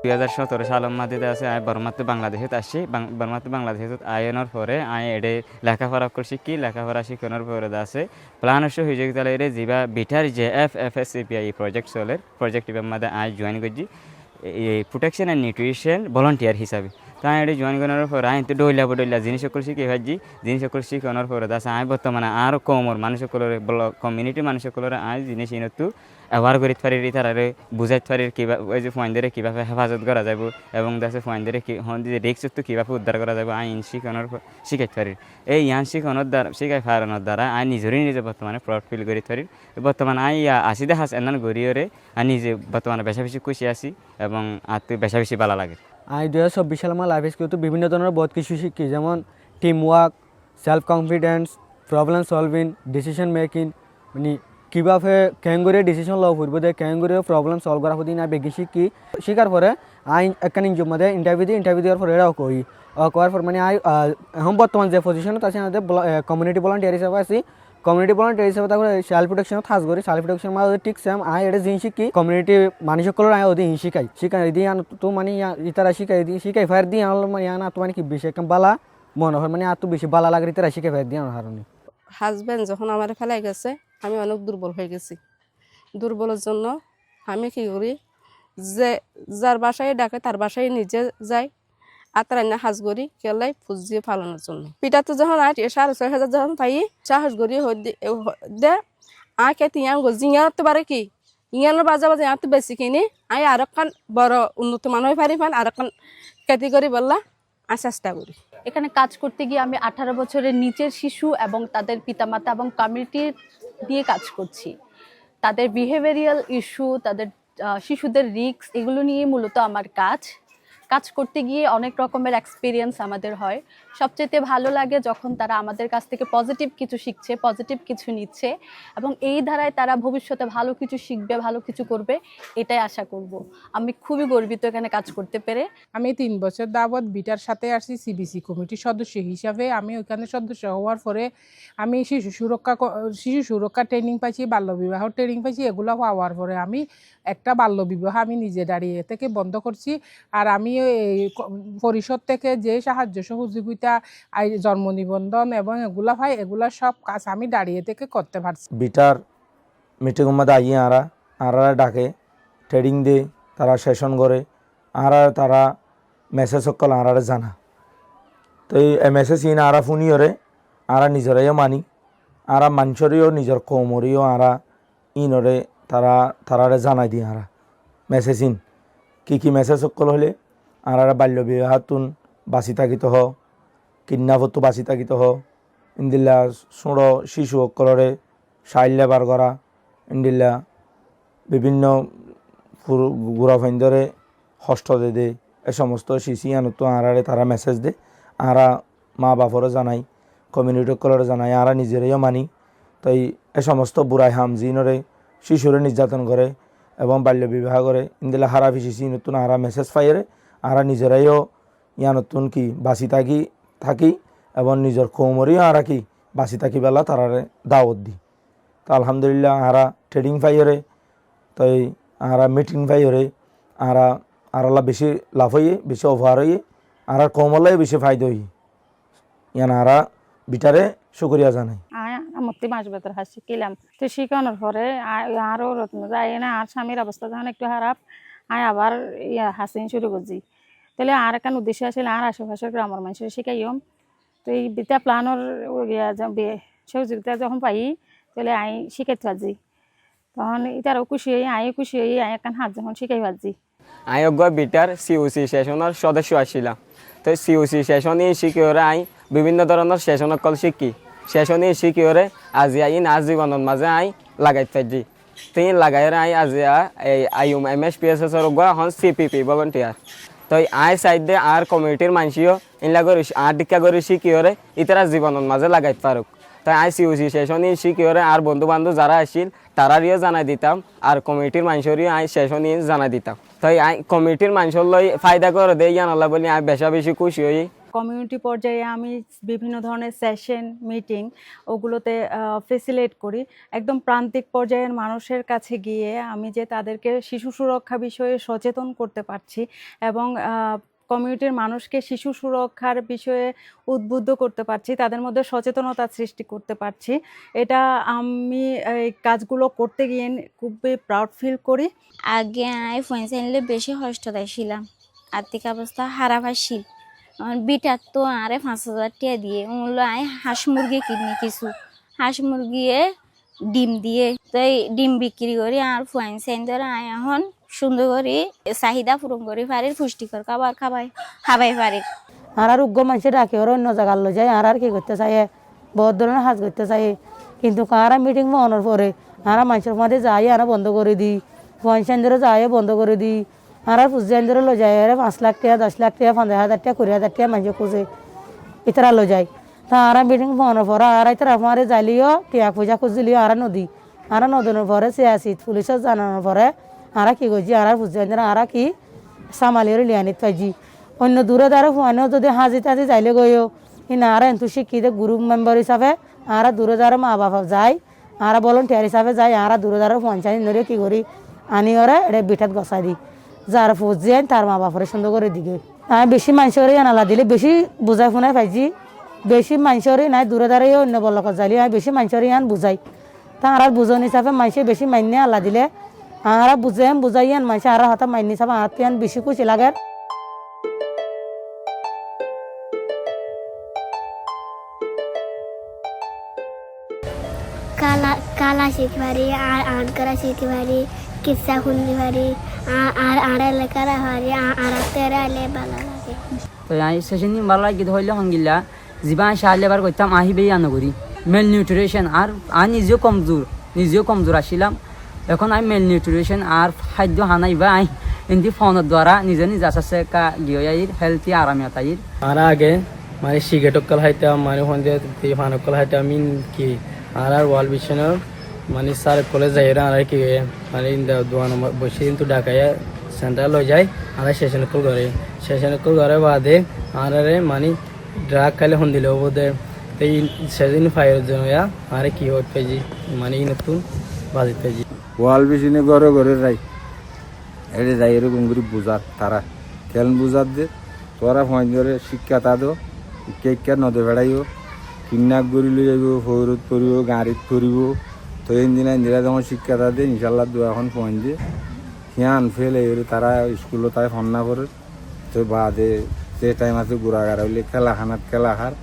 2017 সালের মধ্যে আছে আই বর্মাতে বাংলাদেশত আসছি বর্মাতে বাংলাদেশত আয়নের পরে আই এডে লেখাপড়া করছি কি লেখাপড়া শিখানোর পরে আছে প্ল্যান হচ্ছে হয়ে গেলে এর যা বিটার যে FFSCPI প্রজেক্ট চলে প্রজেক্টের মধ্যে আই জয়েন করছি এই প্রোটেকশন অ্যান্ড নিউট্রিশন ভলান্টিয়ার হিসাবে তাই এটি জয়েন করার পর আই তো ডইলা জিনিস সকল শিখে ভাজি জিনিস সকল শিখানোর পরে আছে আই বর্তমানে আর কমর মানুষ সকলের কমিউনিটি মানুষ সকলের আই জিনিস ইনতু ব্যবহার করি পারি তারা বুঝাইতে পারি কীভাবে ওই যে ফয়েনদের কীভাবে হেফাজত করা যাব এবং দেশে ফয়েনদের রিক্স তো কীভাবে উদ্ধার করা যাব আইন শিখানোর শিখাইতে পারি এই ইয়ান শিখানোর দ্বারা শিখাই ফারানোর দ্বারা আই নিজে বর্তমানে প্রাউড ফিল করি পারি বর্তমানে আই আসিদে হাস এনান গড়িয়ে আই নিজে বর্তমানে বেশা বেশি খুশি আছি এবং আর বেশা বেশি ভালো লাগে। আমি 2024 সালে আমার লাইফ স্কিল বিভিন্ন ধরনের বহুত কিছু শিখি, যেমন team work, self confidence, problem solving, decision making, মানে কীভাবে ক্যাঙ্গুরে ডিসিশন লওয়া ফুটবো দে ক্যাঙ্গুরে প্রবলেম সলভ করা হতে না বেশি শিখি। শিখার পরে আই একখান ইঞ্জুর মধ্যে ইন্টারভিউ দেওয়ার পরে এরাও করি করার পর মানে আই এখন বর্তমান যে পজিশনত আছে আমাদের কমিউনিটি ভলান্টিয়ার হিসাবে আছি। কমিউনিটি ভলান্টিয়ার হিসাবে তারপরে সেলফ প্রোটেকশনত কাজ করি। সেলফ প্রোটেকশন মানে ঠিক সেম আই এটা জিনিস শিখি কমিউনিটি মানুষ সকলের আই ওদের শিখাই দিয়ে তো মানে ইতারা শিখাই ফায়ার দিয়ে আনলো মানে আনা তো মানে কি বেশি একটা বালা মনে হয় মানে আর তো বেশি বালা লাগে তারা শিখাই ফায়ার দিয়ে আনার কারণে। হাজব্যান্ড যখন আমার ফেলাই গেছে আমি অনেক দুর্বল হয়ে গেছি। দুর্বলের জন্য আমি কী করি, যে যার বাসায় ডাকে তার বাসায় নিজে যাই আর তার না হাজ করি কেলাই ফুজিয়ে ফালানোর জন্য। পিঠাতে যখন 6,500 যখন পাই সাহস করি দে আঁকে তিয়ান জিয়াতে পারে কি ইয়ানোর বাজা বাজে তো বেশি কিনি আমি আর একখান বড় উন্নত মান হয়ে পারি আর একখান ক্যাটেগরি বললা আমি চেষ্টা করি। এখানে কাজ করতে গিয়ে আমি 18 বছরের নিচের শিশু এবং তাদের পিতামাতা এবং কমিউনিটি দিয়ে কাজ করছি। তাদের বিহেভিয়ারাল ইস্যু, তাদের শিশুদের রিস্ক, এগুলো নিয়ে মূলত আমার কাজ করতে গিয়ে অনেক রকমের এক্সপিরিয়েন্স আমাদের হয়। সবচেয়ে ভালো লাগে যখন তারা আমাদের কাছ থেকে পজিটিভ কিছু শিখছে, পজিটিভ কিছু নিচ্ছে এবং এই ধারায় তারা ভবিষ্যতে ভালো কিছু শিখবে, ভালো কিছু করবে, এটাই আশা করব। আমি খুবই গর্বিত এখানে কাজ করতে পেরে। আমি 3 বছর যাবৎ বিটার সাথে আসছি সিবিসি কমিটির সদস্য হিসাবে। আমি ওইখানে সদস্য হওয়ার পরে আমি শিশু সুরক্ষা ট্রেনিং পাইছি, বাল্যবিবাহ ট্রেনিং পাইছি। এগুলো পাওয়ার পরে আমি একটা বাল্যবিবাহ আমি নিজে দাঁড়িয়ে থেকে বন্ধ করছি। আর আমি এই পরিষদ থেকে যে সাহায্য সহযোগিতা জন্ম নিবন্ধন এবং এগুলা পাই, এগুলা সব কাজ আমি দাঁড়িয়ে থেকে করতে পারছি। বিটার মিটিংয়ের মধ্যে আইয়ে আরা ডাকে ট্রেডিং দে তারা সেশন করে তারা মেসেজ সকল আরারে জানা। তো এই মেসেজ ইন আরা ফুনিওরে নিজেরাইও মানি মানুষেরও নিজের কৌমরিও ইনরে তারারে জানাই দিয়ে মেসেজ ইন কি মেসেজ সকল হলে বাল্য বিবাহাতুন বাঁচি থাকিত হ, কিডন্যাপতো বাঁচি থাকিত হ, ইন্দিল্লা ছোঁড় শিশু সকলরে চাইল্ড লেবার করা, ইন্দিল্লা বিভিন্ন গুড়াফাইন্দরে হস্ত দে এ সমস্ত শিশি আনতো তারা মেসেজ দে মা বাপরে জানাই, কমিউনিটি সকলরে জানাই, নিজেরাইও মানি। তাই এ সমস্ত বুড়াই হামজিনরে শিশুরে নির্যাতন করে এবং বাল্য বিবাহ করে ইন্দিল্লা হারা শিশি নতুন মেসেজ পাইরে নিজেরাইও নতুন কি বাঁচি থাকি এবং নিজের কৌমরিও কি বাঁচি থাকি বেলা তারারে দাওয়াত দি। তো আলহামদুলিল্লাহ ট্রেডিং পাইরে তাই মিটিং পাইরে আরালা বেশি লাভ হইয়ে বেশি ওভার হইয়ে কৌমলাই বেশি ফায়দা হই বিটারে শুকরিয়া জানাই। মূর্তি মাছ ভেতর হাসি কিলাম তো শিখানোর পরে আরও যাই না আর স্বামীর অবস্থা যখন একটু খারাপ আবার হাসিন শুরু করছি। তাহলে আর একটা উদ্দেশ্য আসলে আর আশেপাশের গ্রামের মানুষের শিখাইম। তো এই বিদ্যা প্লানোর সহযোগিতা যখন পাই তাহলে শিখাইতে পারছি, তখন এটারও খুশি হই খুশি হই একখান হাত যখন শিখাই পারছি। বিটার COC সেশনের সদস্য আসছিলাম। তো COC সেশনে শিখি ওরা বিভিন্ন ধরনের সেশন কল শিখি। সেশনে শিখি ওরে আজি নাচ জীবনের মাঝে লাগাইতে পারছি। তুই লাগাইরে এই MSPSS এখন CPP ভলান্টিয়ার। তো সাইডে আর কমিউনিটির মানুষও ইনলা করে ডিক্কা করে শিখি ওরে ইতারা জীবনের মাঝে লাগাইতে পারুক। তাই COC সেশনে শিখি ওরে আর বন্ধু বান্ধব যারা আসছিল তারারিও জানাই দিতাম আর কমিউনিটির মানুষেরও সেশনে জানাই দিতাম। তাই কমিউনিটির মানুষের লই ফায়দা করে দেয় জানালা বলি বেশা বেশি খুশি হই কমিউনিটি পর্যায়ে আমি বিভিন্ন ধরনের সেশন মিটিং ওগুলোতে ফেসিলিটেট করি। একদম প্রান্তিক পর্যায়ের মানুষের কাছে গিয়ে আমি যে তাদেরকে শিশু সুরক্ষা বিষয়ে সচেতন করতে পারছি এবং কমিউনিটির মানুষকে শিশু সুরক্ষার বিষয়ে উদ্বুদ্ধ করতে পারছি, তাদের মধ্যে সচেতনতা সৃষ্টি করতে পারছি, এটা আমি এই কাজগুলো করতে গিয়ে খুবই প্রাউড ফিল করি। আগে আয় ফয়েন্সাইনলে বেশি কষ্টতে ছিলাম, আর্থিক অবস্থা খারাপ আসছিল। বিটার তো আরে 5,000 টাকা দিয়ে মূল্য আয় হাঁস মুরগি কিনি, কিছু হাঁস মুরগিয়ে ডিম দিয়ে, তো এই ডিম বিক্রি করি আর ফয়েন্সাইন ধরে আয় এখন সুন্দর করে চাহিদা পূরণ করে পারি, পুষ্টিকর খাবার খাবাই পারি। আর উগ্র মানুষের রাখে ওরা অন্য জায়গার লো যায়, আর কি করতে চাই বহুত ধরনের কাজ করতে চাই, কিন্তু কারা মিটিং মনের পরে আর মানুষের মধ্যে যাই আর বন্ধ করে দিই, ফয়েন্সাইন ধরে যাই বন্ধ করে দিই, আর পুজাইন ধরে লো যায় 5 লাখ টাকা 10 লাখ টাকা 15,000 টাকা 20,000 টাকা মানুষ খুঁজে ইতারা লো যায়। তা আর মিটিং মনের পরে আর ইতারা আমারে যাইলিও টিয়া পয়সা খুঁজলিও আর নদী আর নদীর পরে সিয়াসি পুলিশের জানানোর পরে আর কি করছি আর বুঝাই আর কি সামালিয়ে লিয়ানিত পাইছি। অন্য দূরে দ্বারা ফুয়ানেও যদি হাজি টাজি যাইলে গইও কিন্তু আর এন্তু শিক্ষিত গ্রুপ মেম্বার হিসাবে আর দূরে দ্বারা মা বাবা যায়, আর ভলেন্টিয়ার হিসাবে যায়, আর দূরে দ্বারা পঞ্চায়েত ধরে কি করি আনি ওরা এটা বিঠাত গছাই দিই, যার ফুজিয়ান তার মা বাপরে সুন্দর করে দিকে। আমি বেশি মানুষের আনালা দিলে বেশি বুঝাই শুনাই পাইছি, বেশি মানুষের নাই দূরে দ্বারাই অন্য বলক যাইলে আমি বেশি মানুষের আন বুঝাই। তা আর বুঝন হিসাবে মানুষে বেশি মান্য আল্লাহ দিলে আর বুঝাইয়ান মানুষ আর হাতে মাইনি চাবা আর তিয়ান বেশি খুশি লাগে। কালা শিখতে পারি, আর আর্ট করা শিখতে পারি, কিচ্ছা শুনতে পারি, আর আর এলাকার পারি, আর তেরা এলে ভালো লাগে। তো এই সেশন ভালো লাগে হইলে হঙ্গিল্লা যিবা সাহায্য এবার করতাম আহিবেই আনো করি মেল নিউট্রিশন আর নিজেও কমজোর আসছিলাম, এখন আমি মেল নিউট্রিশন আর খাদ্য হানাইবা আই এমনি ফোনের দ্বারা নিজে আসাসে গিয়ে হেলথি আরামে তাইর। আর আগে মানে সিগারেটকল হাইতাম মানে ফানকল হাইতাম কি আর ওয়াল বিছানোর মানে স্যার কলেজ যাই আর কি মানে দোয়ান বসে কিন্তু ঢাকায় সেন্টার লই যায় আর সেশনকল ঘরে বাদে আর মানে ড্রাগ খাইলে হন দিলে বোধে এই সেদিন ফায়ার জন্য আর কি হট পেয়েছি মানে নতুন বাজিত পেয়েছি ওয়াল বিছিনে ঘরে ঘরে যাই এটা যাই এরকম করে বুঝার তারা কেন বুঝার দে তোরা ফোন ধরে শিক্ষা তা দো কেক নদে বেড়াইও কিডন্যাপ করি লৈ যাব ফৌরত পড়ব গাড়িত ফুরিব তো ইঞ্জিনা যখন শিক্ষা তা দে ইনশাল্লাহ দু এখন ফোন দিয়ে সিয়ান ফেল এই তারা স্কুলও তাই ফোন না করে তো বাদে যে টাইম আছে ঘোরাঘাড়া হইলে খেলা খার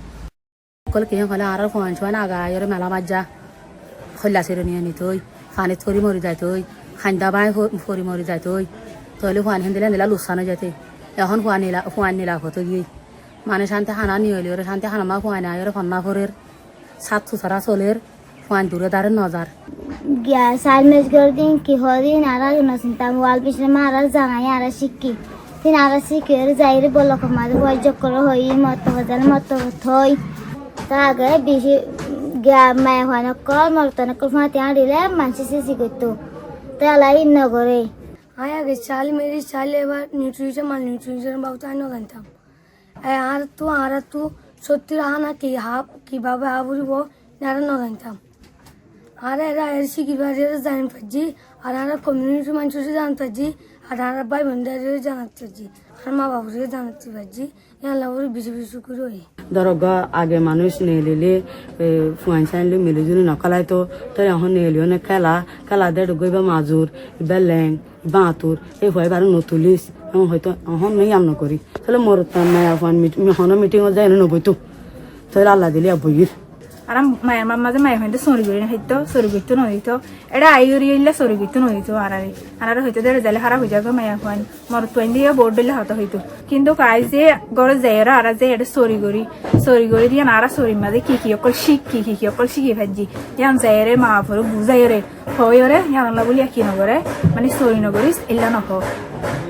কল কি হলে আর ফোন ছোয়া না গায় মেলা মাজা খল্লা সেরে নিয়ে নিত খানে থরি মরি যাইত খান্দা বাই ফরি মরি যাইত তাহলে ফোন হেন দিলে নিলা লুসানো যেতে এখন ফোন নিলা হতো গিয়ে মানে শান্তি হানা নিয়ে হইলে ওরা শান্তি হানা মা ফোন আয় ওরা ফন্না ফরের সাত সুসারা চলের ফোন দূরে দাঁড়ের নজার সাল মেজ করে দিন কি হদিন আর চিন্তাম ওয়াল পিছনে মারা জানাই আর শিক্ষি তিন আর শিখে যাইরে বলক মাঝে বয়স করে হই মত থই তা আগে বেশি মায়া হয় নকল মরতনকল ফাঁতে দিলে মানুষ শিশি করতো তাই নগরে আগে চাল মেরি চাল এবার নিউট্রিশন মাল নিউট্রিশন বাবু আমি জানতাম আর তো সত্যি রাহা কি কিভাবে হাবুরিব আর জানতাম আর এরা এর শিখিবার জানি পাচ্ছি আর কমিউনিটির মানুষের জানতে পারছি আর ভাই বোনদের জানাতে পারছি আর মা বাবুকে জানাতে পারছি আল্লাহ বেশি বেশি করে হই ধরো আগে মানুষ নেলিলে ফুয়ান চাইলে মিলিজুলি নকলাইতো তো এখন নেলিও না খেলা দেড় গইবা মাজুর এবার ল্যাং বাঁতুর এই ভয় বারো নতুলিস এখন হয়তো এখন নেই আম নকরি তাহলে মোর হনো মিটিংত যাই নবইতো তাহলে আল্লাহ দিলে বইয়ের আর মায়ের মাঝে মায়ের হইতে সরি করি না হইতো সরি করতে নইতো এটা আইরি ইল্লা সরি করতে নইতো আর হইতো দেড় যাইলে খারাপ হয়ে যাবে মায়া হন মর তো দিয়ে বোর্ড দিলে হতো হইতো কিন্তু কাজ যে ঘরে যাই আর যে এটা সরি করি দিয়ে আর সরি মাঝে কি অকল শিখি ভাজি ইয়ান যাই রে মা ফরো বুঝাই রে হয় রে ইয়ান বলি কি নগরে মানে সরি নগরিস ইল্লা নহ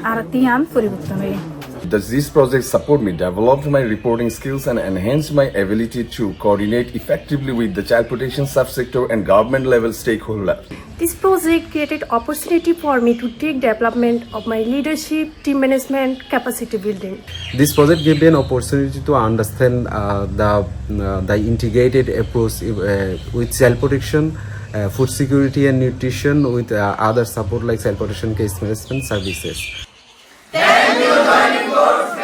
আর তিয়ান পরিবর্তন হয়ে Does this project support me, develop my reporting skills and enhance my ability to coordinate effectively with the child protection subsector and government level stakeholders? This project created opportunity for me to take development of my leadership, team management, capacity building. This project gave me an opportunity to understand the integrated approach with child protection, food security and nutrition with other support like child protection case management services. Thank you, Learning Board.